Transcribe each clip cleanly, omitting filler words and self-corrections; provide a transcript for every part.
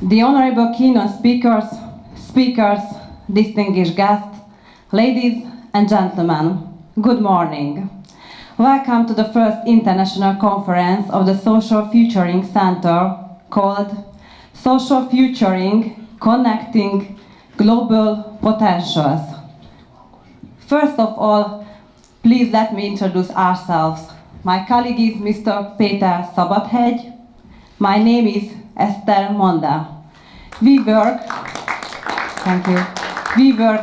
The honorable keynote speakers, distinguished guests, ladies and gentlemen, good morning. Welcome to the first international conference of the Social Futuring Center called Social Futuring, Connecting Global Potentials. First of all, please let me introduce ourselves. My colleague is Mr. Péter Századvég. My name is Esther Monda. We work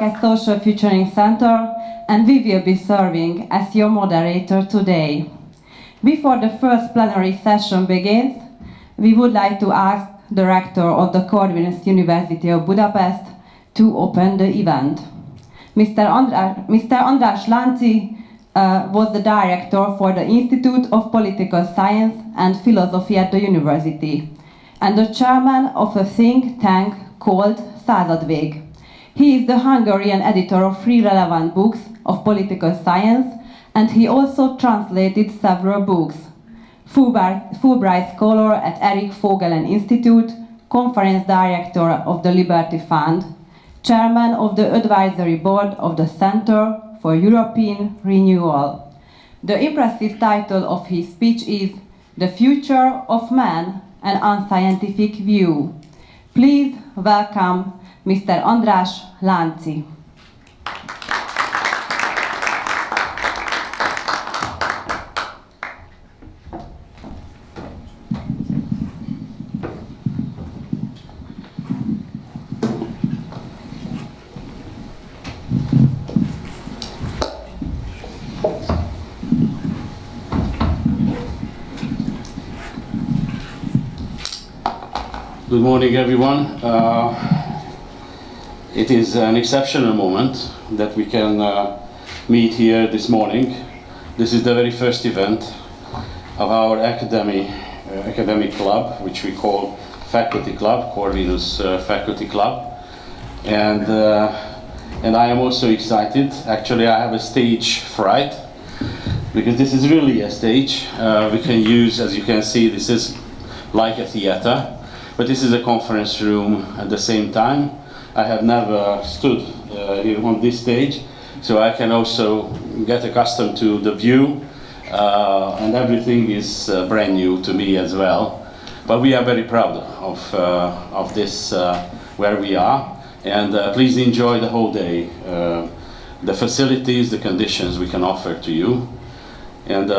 at Social Futuring Center, and we will be serving as your moderator today. Before the first plenary session begins, we would like to ask the Rector of the Corvinus University of Budapest to open the event. Mr. András Lánczi was the director for the Institute of Political Science and Philosophy at the university, and the chairman of a think tank called Századvég. He is the Hungarian editor of 3 relevant books of political science, and he also translated several books. Fulbright Scholar at Erich Vogelen Institute, Conference Director of the Liberty Fund, Chairman of the Advisory Board of the Center for European Renewal. The impressive title of his speech is The Future of Man, an Unscientific View. Please welcome Mr. András Lánczi. Good morning, everyone. It is an exceptional moment that we can meet here this morning. This is the very first event of our academic club, which we call Faculty Club, Corvinus Faculty Club. And I am also excited. Actually, I have a stage fright, because this is really a stage we can use. As you can see, this is like a theater. But this is a conference room at the same time. I have never stood here on this stage, so I can also get accustomed to the view, and everything is brand new to me as well. But we are very proud of this, where we are, and please enjoy the whole day, the facilities, the conditions we can offer to you. And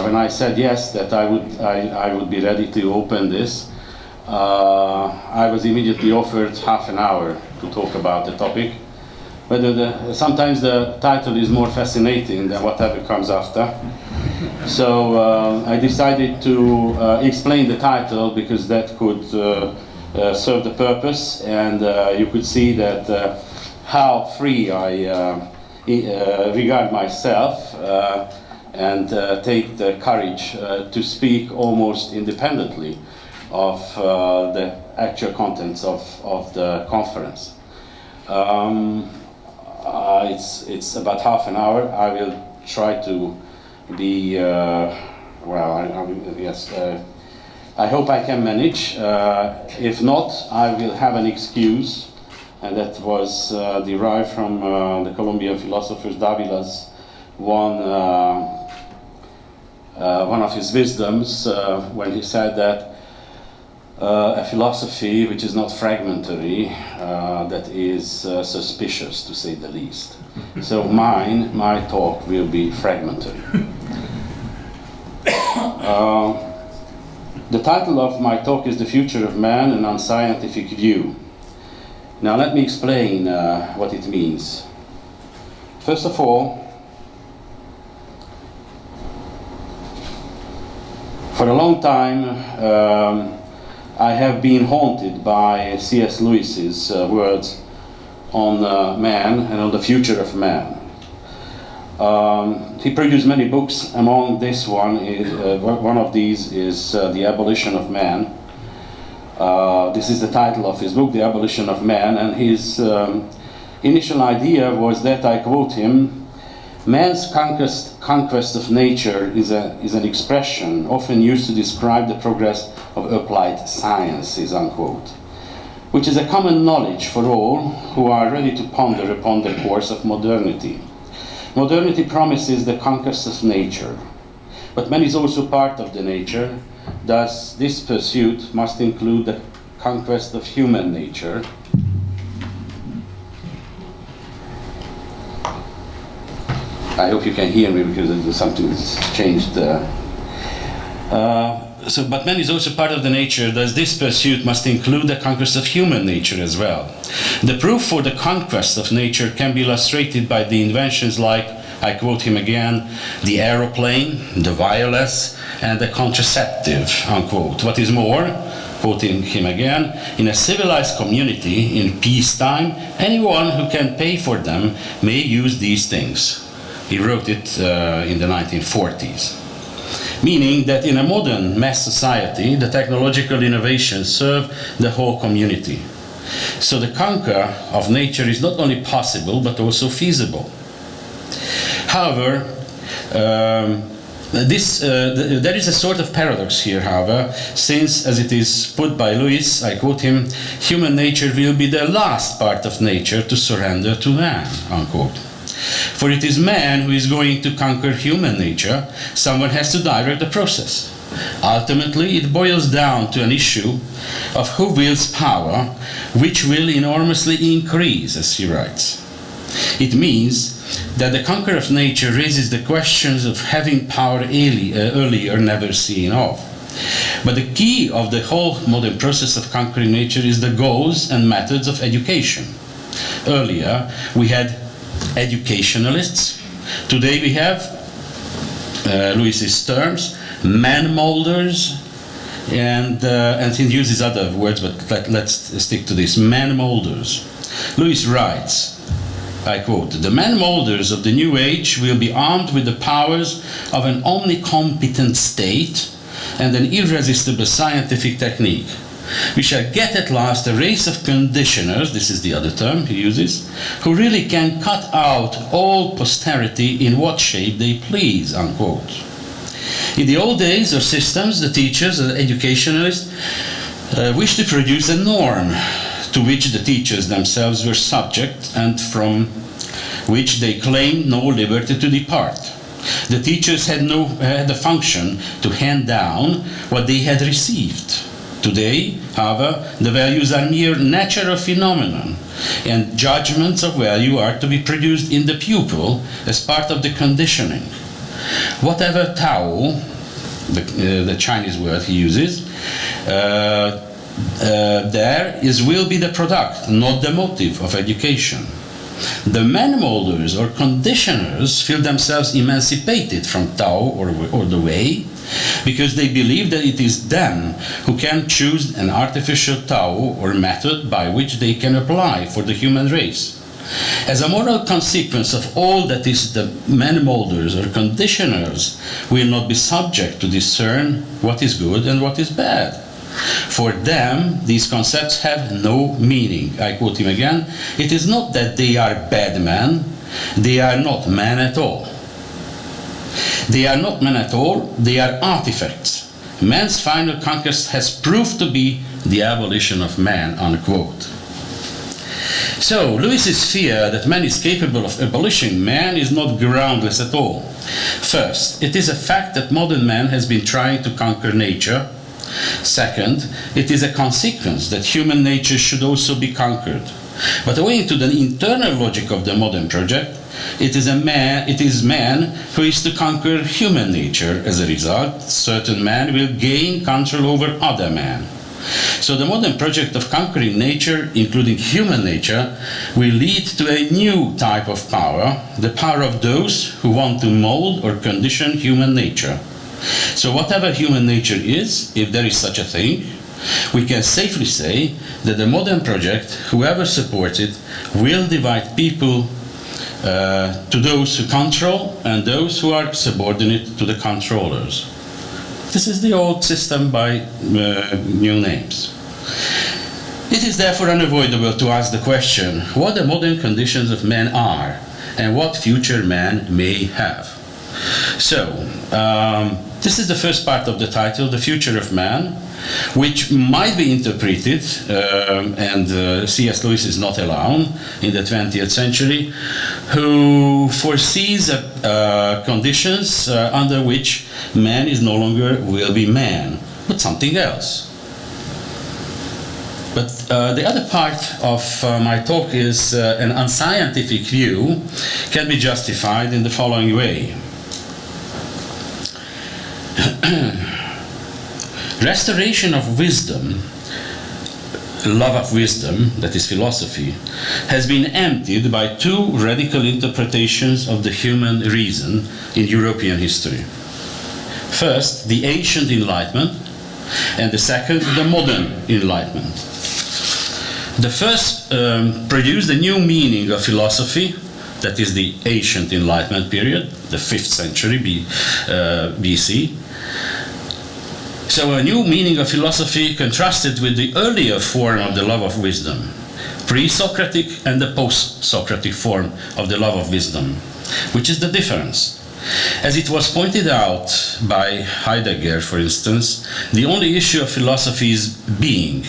when I said yes, that I would be ready to open this, I was immediately offered half an hour to talk about the topic. But sometimes the title is more fascinating than whatever comes after. So I decided to explain the title, because that could serve the purpose, and you could see that how free I regard myself. And take the courage to speak almost independently of the actual contents of the conference. It's about half an hour. I will try to be, yes, I hope I can manage. If not, I will have an excuse, and that was derived from the Colombian philosopher Davila's one of his wisdoms, when he said that a philosophy which is not fragmentary, that is suspicious, to say the least. So my talk will be fragmentary. The title of my talk is The Future of Man, an Unscientific View. Now let me explain what it means. First of all, for a long time, I have been haunted by C.S. Lewis's words on man and on the future of man. He produced many books. Among this one of these is The Abolition of Man. This is the title of his book, The Abolition of Man, and his initial idea was that, I quote him, Man's conquest of nature is an expression often used to describe the progress of applied sciences, unquote, which is a common knowledge for all who are ready to ponder upon the course of modernity. Modernity promises the conquest of nature, but man is also part of the nature. Thus, this pursuit must include the conquest of human nature. I hope you can hear me because something has changed. But man is also part of the nature, thus this pursuit must include the conquest of human nature as well. The proof for the conquest of nature can be illustrated by the inventions like, I quote him again, the aeroplane, the wireless, and the contraceptive, unquote. What is more, quoting him again, in a civilized community in peacetime, anyone who can pay for them may use these things. He wrote it in the 1940s. Meaning that in a modern mass society, the technological innovations serve the whole community. So the conquer of nature is not only possible, but also feasible. However, there is a sort of paradox here, however, since, as it is put by Lewis, I quote him, human nature will be the last part of nature to surrender to man, unquote. For it is man who is going to conquer human nature. Someone has to direct the process. Ultimately, it boils down to an issue of who wields power, which will enormously increase, as he writes. It means that the conqueror of nature raises the questions of having power earlier never seen of. But the key of the whole modern process of conquering nature is the goals and methods of education. Earlier, we had educationalists. Today we have, Lewis's terms, man-molders, and he uses other words, but let's stick to this, man-molders. Lewis writes, I quote, "The man-molders of the new age will be armed with the powers of an omnicompetent state and an irresistible scientific technique. We shall get at last a race of conditioners," this is the other term he uses, "who really can cut out all posterity in what shape they please," unquote. In the old days or systems, the teachers, the educationalists, wished to produce a norm to which the teachers themselves were subject and from which they claimed no liberty to depart. The teachers had the function to hand down what they had received. Today, however, the values are mere natural phenomena, and judgments of value are to be produced in the pupil as part of the conditioning. Whatever Tao, the Chinese word he uses, will be the product, not the motive of education. The man-molders or conditioners feel themselves emancipated from Tao or the way, because they believe that it is them who can choose an artificial Tao or method by which they can apply for the human race. As a moral consequence of all that is, the man-molders or conditioners will not be subject to discern what is good and what is bad. For them, these concepts have no meaning. I quote him again, "It is not that they are bad men, they are not men at all. They are not men at all, they are artifacts. Man's final conquest has proved to be the abolition of man," unquote. So, Lewis's fear that man is capable of abolishing man is not groundless at all. First, it is a fact that modern man has been trying to conquer nature. Second, it is a consequence that human nature should also be conquered. But owing to the internal logic of the modern project, it is man who is to conquer human nature. As a result, certain man will gain control over other man. So the modern project of conquering nature, including human nature, will lead to a new type of power, the power of those who want to mold or condition human nature. So whatever human nature is, if there is such a thing, we can safely say that the modern project, whoever supports it, will divide people to those who control and those who are subordinate to the controllers. This is the old system by new names. It is therefore unavoidable to ask the question what the modern conditions of man are, and what future man may have. So, this is the first part of the title, The Future of Man, which might be interpreted, and C.S. Lewis is not alone in the 20th century, who foresees conditions under which man is no longer will be man, but something else. But the other part of my talk is an unscientific view can be justified in the following way. Restoration of wisdom, love of wisdom, that is philosophy, has been emptied by two radical interpretations of the human reason in European history. First, the ancient Enlightenment, and the second, the modern Enlightenment. The first produced a new meaning of philosophy, that is the ancient Enlightenment period, the 5th century BC. So a new meaning of philosophy contrasted with the earlier form of the love of wisdom, pre-Socratic and the post-Socratic form of the love of wisdom. Which is the difference? As it was pointed out by Heidegger, for instance, the only issue of philosophy is being.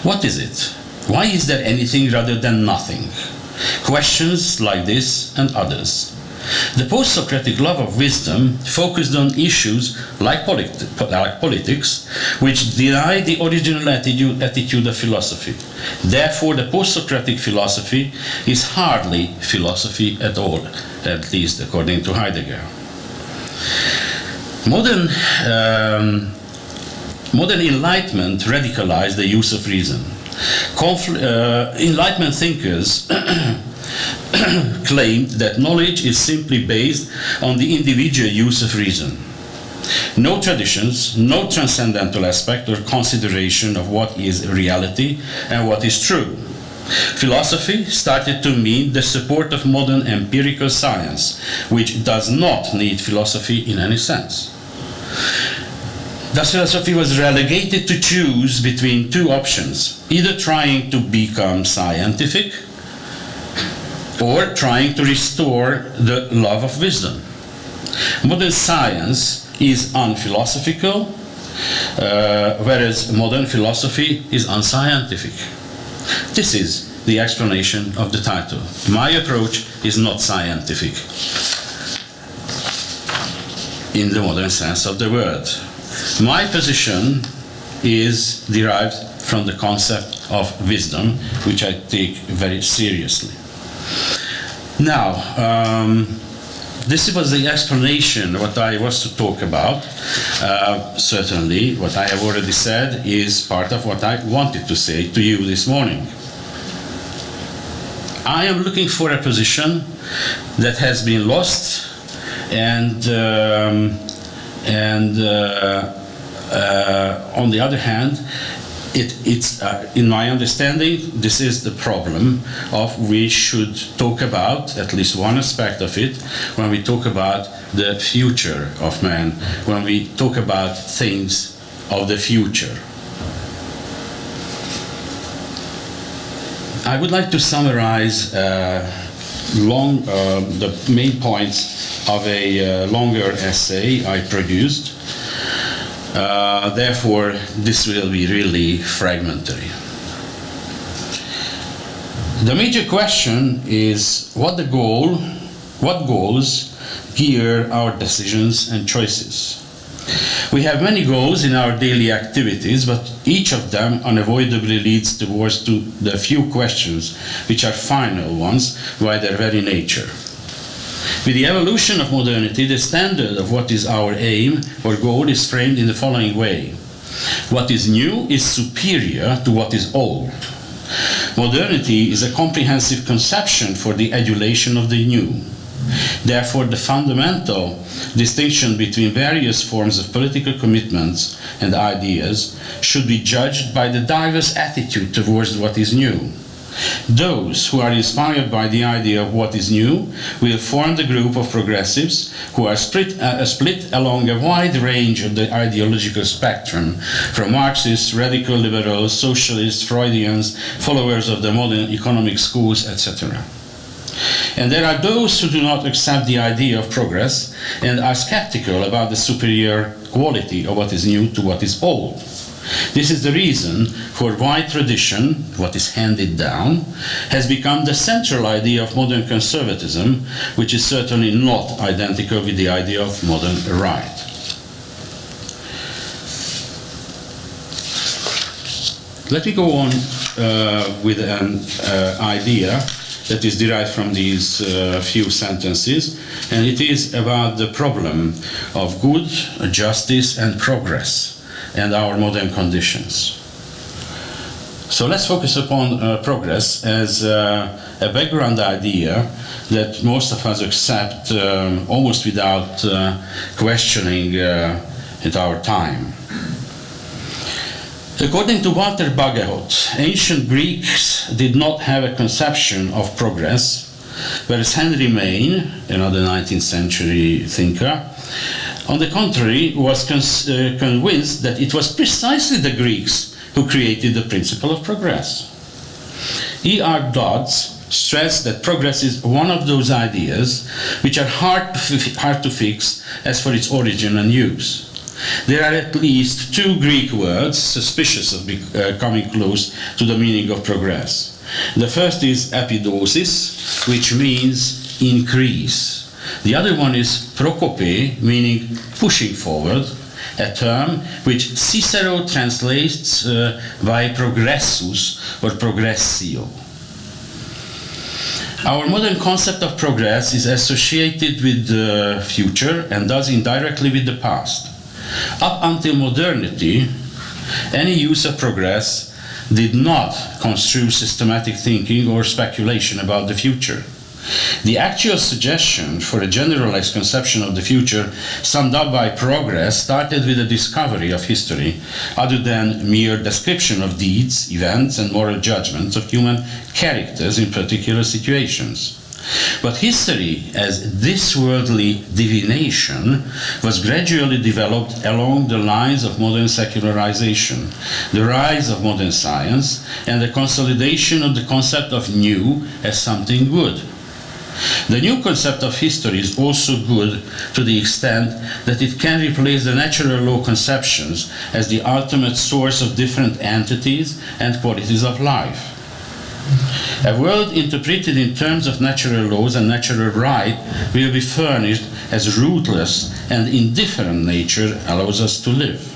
What is it? Why is there anything rather than nothing? Questions like this and others. The post-Socratic love of wisdom focused on issues like politics, which deny the original attitude of philosophy. Therefore, the post-Socratic philosophy is hardly philosophy at all, at least according to Heidegger. Modern Enlightenment radicalized the use of reason. Enlightenment thinkers claimed that knowledge is simply based on the individual use of reason. No traditions, no transcendental aspect or consideration of what is reality and what is true. Philosophy started to mean the support of modern empirical science, which does not need philosophy in any sense. Thus, philosophy was relegated to choose between two options, either trying to become scientific or trying to restore the love of wisdom. Modern science is unphilosophical, whereas modern philosophy is unscientific. This is the explanation of the title. My approach is not scientific in the modern sense of the word. My position is derived from the concept of wisdom, which I take very seriously. Now, this was the explanation what I was to talk about. Certainly, what I have already said is part of what I wanted to say to you this morning. I am looking for a position that has been lost, and on the other hand, it's in my understanding, this is the problem of we should talk about at least one aspect of it when we talk about the future of man, when we talk about things of the future. I would like to summarize the main points of a longer essay I produced. Therefore, this will be really fragmentary. The major question is what goals gear our decisions and choices. We have many goals in our daily activities, but each of them unavoidably leads towards the few questions which are final ones by their very nature. With the evolution of modernity, the standard of what is our aim or goal is framed in the following way. What is new is superior to what is old. Modernity is a comprehensive conception for the adulation of the new. Therefore, the fundamental distinction between various forms of political commitments and ideas should be judged by the diverse attitude towards what is new. Those who are inspired by the idea of what is new will form the group of progressives who are split along a wide range of the ideological spectrum, from Marxists, radical liberals, socialists, Freudians, followers of the modern economic schools, etc. And there are those who do not accept the idea of progress and are skeptical about the superior quality of what is new to what is old. This is the reason for why tradition, what is handed down, has become the central idea of modern conservatism, which is certainly not identical with the idea of modern right. Let me go on with an idea that is derived from these few sentences, and it is about the problem of good, justice, and progress, and our modern conditions. So let's focus upon progress as a background idea that most of us accept almost without questioning at our time. According to Walter Bagehot, ancient Greeks did not have a conception of progress, whereas Henry Maine, another 19th century thinker, on the contrary, was convinced that it was precisely the Greeks who created the principle of progress. E.R. Dodds stressed that progress is one of those ideas which are hard to fix as for its origin and use. There are at least two Greek words suspicious of coming close to the meaning of progress. The first is epidosis, which means increase. The other one is prokope, meaning pushing forward, a term which Cicero translates by progressus or progressio. Our modern concept of progress is associated with the future and thus indirectly with the past. Up until modernity, any use of progress did not construe systematic thinking or speculation about the future. The actual suggestion for a generalized conception of the future, summed up by progress, started with a discovery of history, other than mere description of deeds, events, and moral judgments of human characters in particular situations. But history, as this worldly divination, was gradually developed along the lines of modern secularization, the rise of modern science, and the consolidation of the concept of new as something good. The new concept of history is also good to the extent that it can replace the natural law conceptions as the ultimate source of different entities and qualities of life. A world interpreted in terms of natural laws and natural right will be furnished as rootless and indifferent nature allows us to live.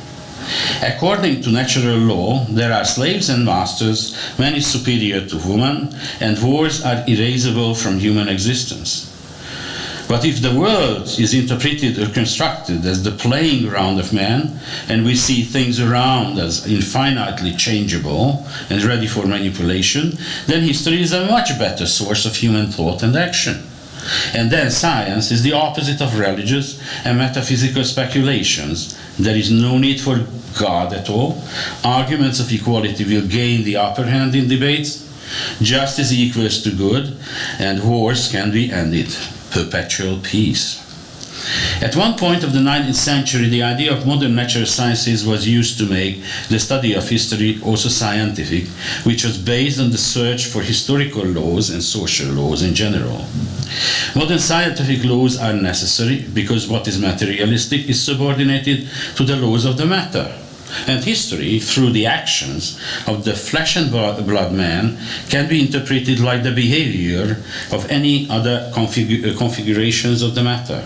According to natural law, there are slaves and masters, man is superior to woman, and wars are erasable from human existence. But if the world is interpreted or constructed as the playing ground of man, and we see things around us infinitely changeable and ready for manipulation, then history is a much better source of human thought and action. And then science is the opposite of religious and metaphysical speculations. There is no need for God at all. Arguments of equality will gain the upper hand in debates. Justice equals to good, and wars can be ended. Perpetual peace. At one point of the 19th century, the idea of modern natural sciences was used to make the study of history also scientific, which was based on the search for historical laws and social laws in general. Modern scientific laws are necessary because what is materialistic is subordinated to the laws of the matter. And history, through the actions of the flesh and blood man, can be interpreted like the behavior of any other configurations of the matter.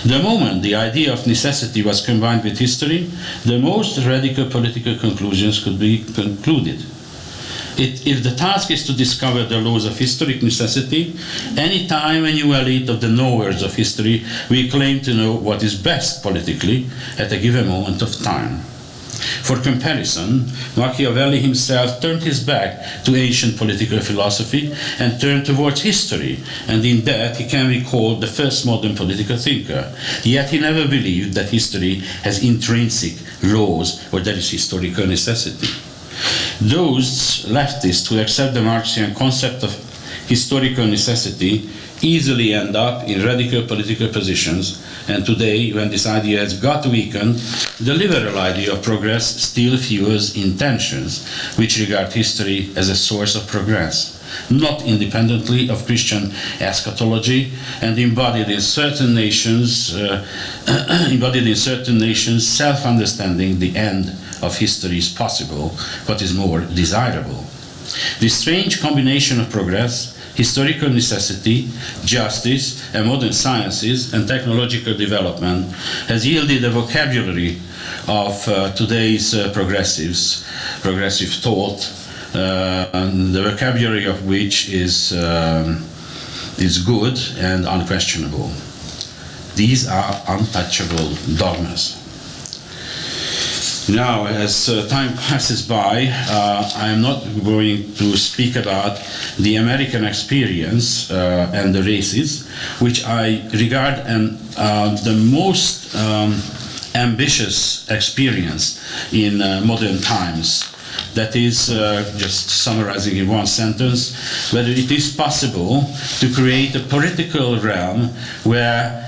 The moment the idea of necessity was combined with history, the most radical political conclusions could be concluded. If the task is to discover the laws of historic necessity, any time a new elite of the knowers of history will claim to know what is best politically at a given moment of time. For comparison, Machiavelli himself turned his back to ancient political philosophy and turned towards history, and in that he can be called the first modern political thinker. Yet he never believed that history has intrinsic laws or there is historical necessity. Those leftists who accept the Marxian concept of historical necessity easily end up in radical political positions, and today, when this idea has got weakened, the liberal idea of progress still fuels intentions which regard history as a source of progress, not independently of Christian eschatology, and embodied in certain nations, self-understanding the end of history is possible, what is more desirable. This strange combination of progress, historical necessity, justice, and modern sciences and technological development has yielded a vocabulary of today's progressive thought, the vocabulary of which is good and unquestionable. These are untouchable dogmas. Now, as time passes by, I am not going to speak about the American experience and the races, which I regard as the most ambitious experience in modern times. That is, just summarizing in one sentence, whether it is possible to create a political realm where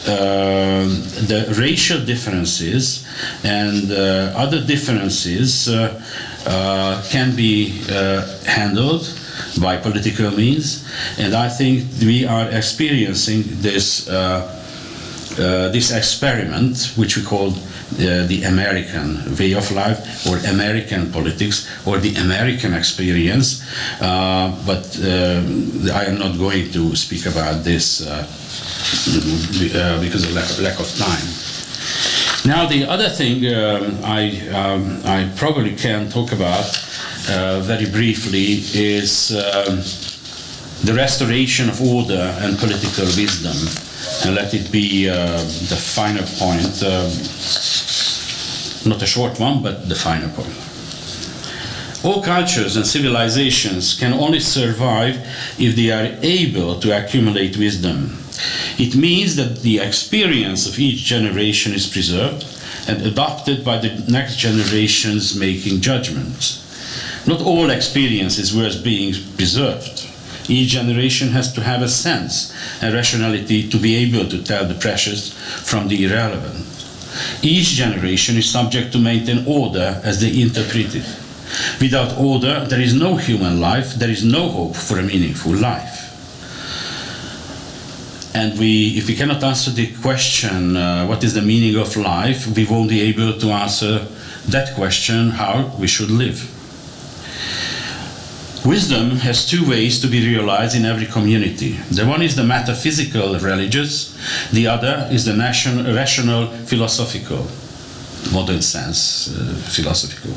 the racial differences and other differences can be handled by political means, and I think we are experiencing this experiment, which we call the American way of life, or American politics, or the American experience, but I am not going to speak about this because of lack of time. Now, the other thing I probably can talk about very briefly is the restoration of order and political wisdom, and let it be the final point, not a short one, but the final point. All cultures and civilizations can only survive if they are able to accumulate wisdom. It means that the experience of each generation is preserved and adopted by the next generations making judgments. Not all experience is worth being preserved. Each generation has to have a sense and rationality to be able to tell the precious from the irrelevant. Each generation is subject to maintain order as they interpret it. Without order, there is no human life, there is no hope for a meaningful life. And if we cannot answer the question, what is the meaning of life, we won't be able to answer that question, how we should live. Wisdom has two ways to be realized in every community. The one is the metaphysical religious, the other is the rational philosophical, modern sense philosophical.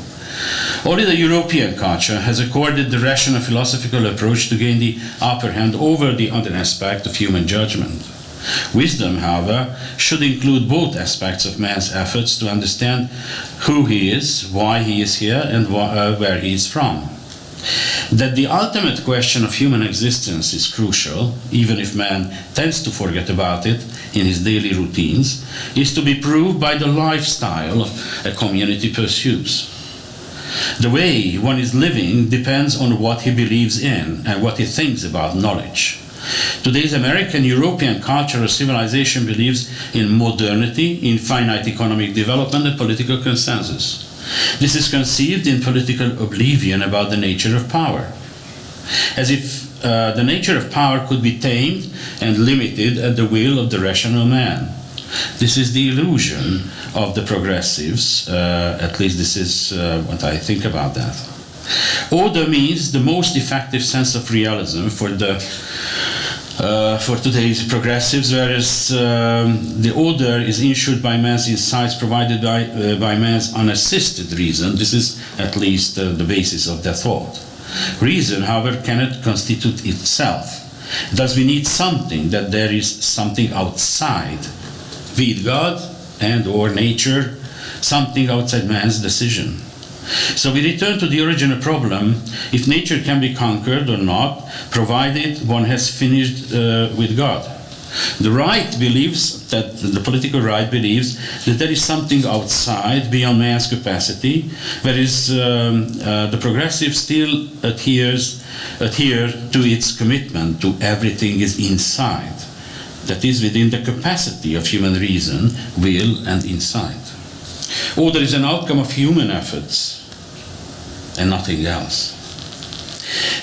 Only the European culture has accorded the rational philosophical approach to gain the upper hand over the other aspect of human judgment. Wisdom, however, should include both aspects of man's efforts to understand who he is, why he is here, and where he is from. That the ultimate question of human existence is crucial, even if man tends to forget about it in his daily routines, is to be proved by the lifestyle a community pursues. The way one is living depends on what he believes in and what he thinks about knowledge. Today's American European culture or civilization believes in modernity, in finite economic development and political consensus. This is conceived in political oblivion about the nature of power, as if the nature of power could be tamed and limited at the will of the rational man. This is the illusion of the progressives, at least this is what I think about that. Order means the most effective sense of realism for today's progressives, whereas the order is ensured by man's insights provided by man's unassisted reason. This is at least the basis of their thought. Reason, however, cannot constitute itself. Thus we need something, that there is something outside, be it God and or nature, something outside man's decision. So we return to the original problem, if nature can be conquered or not, provided one has finished with God. The right believes that the political right believes that there is something outside, beyond man's capacity, whereas the progressive still adhere to its commitment to everything is inside, that is within the capacity of human reason, will, and insight. Order is an outcome of human efforts and nothing else.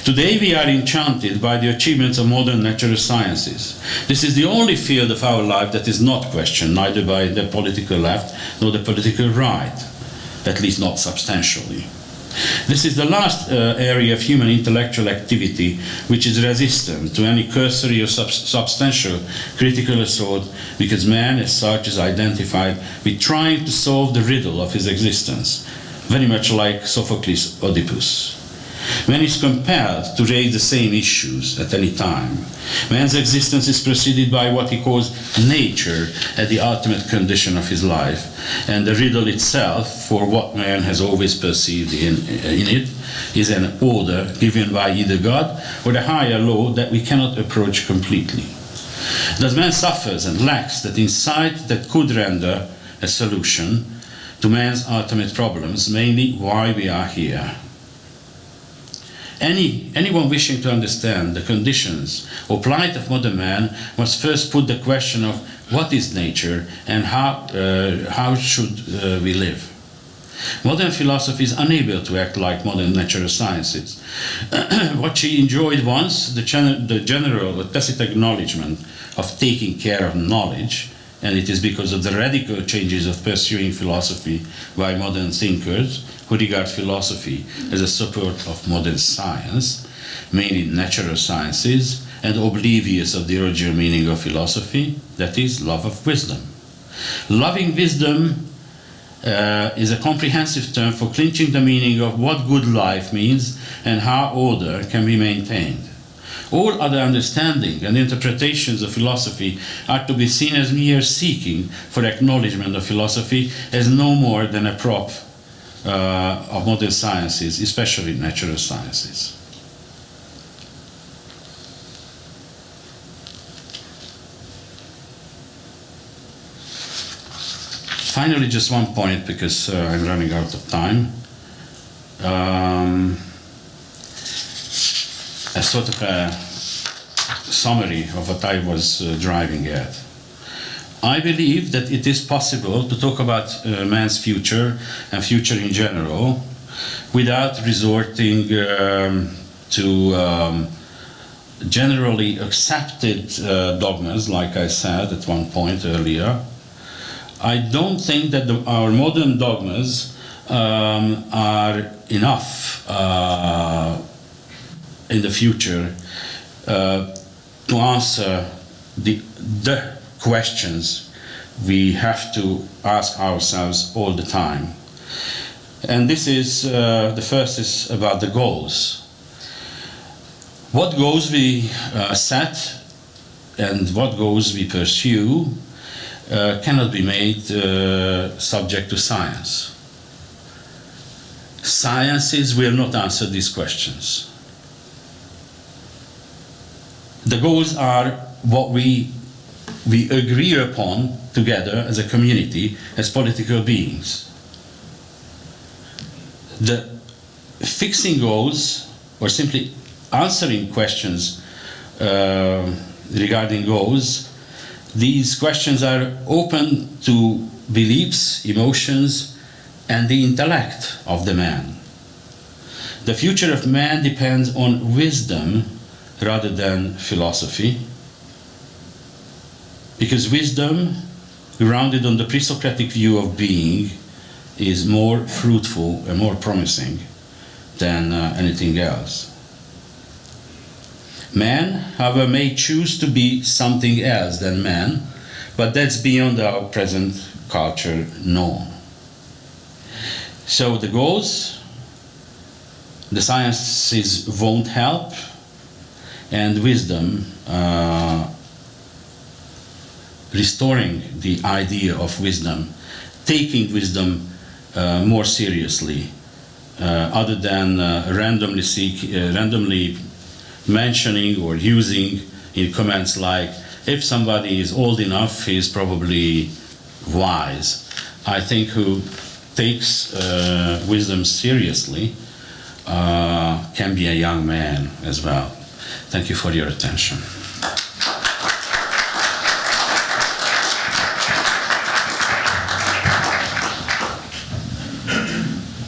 Today we are enchanted by the achievements of modern natural sciences. This is the only field of our life that is not questioned, neither by the political left nor the political right, at least not substantially. This is the last area of human intellectual activity which is resistant to any cursory or substantial critical assault, because man as such is identified with trying to solve the riddle of his existence, very much like Sophocles' Oedipus. Man is compelled to raise the same issues at any time. Man's existence is preceded by what he calls nature as the ultimate condition of his life, and the riddle itself, for what man has always perceived in it, is an order given by either God or the higher law that we cannot approach completely. Thus man suffers and lacks that insight that could render a solution to man's ultimate problems, mainly why we are here. Anyone wishing to understand the conditions or plight of modern man must first put the question of what is nature and how should we live. Modern philosophy is unable to act like modern natural sciences. What she enjoyed once, the general or tacit acknowledgement of taking care of knowledge, and it is because of the radical changes of pursuing philosophy by modern thinkers who regard philosophy as a support of modern science, mainly natural sciences, and oblivious of the original meaning of philosophy, that is, love of wisdom. Loving wisdom is a comprehensive term for clinching the meaning of what good life means and how order can be maintained. All other understanding and interpretations of philosophy are to be seen as mere seeking for acknowledgement of philosophy as no more than a prop of modern sciences, especially natural sciences. Finally, just one point, because I'm running out of time. A sort of a summary of what I was driving at. I believe that it is possible to talk about man's future and future in general without resorting to generally accepted dogmas, like I said at one point earlier. I don't think that our modern dogmas are enough in the future to answer the questions we have to ask ourselves all the time. And this is, the first is about the goals. What goals we set and what goals we pursue cannot be made subject to science. Sciences will not answer these questions. The goals are what we agree upon together as a community, as political beings. The fixing goals or simply answering questions regarding goals, these questions are open to beliefs, emotions, and the intellect of the man. The future of man depends on wisdom rather than philosophy, because wisdom, grounded on the pre-Socratic view of being, is more fruitful and more promising than anything else. Man, however, may choose to be something else than man, but that's beyond our present culture norm. So the goals, the sciences won't help, and wisdom, restoring the idea of wisdom, taking wisdom more seriously, other than randomly mentioning or using in comments like if somebody is old enough, he is probably wise. I think who takes wisdom seriously can be a young man as well. Thank you for your attention.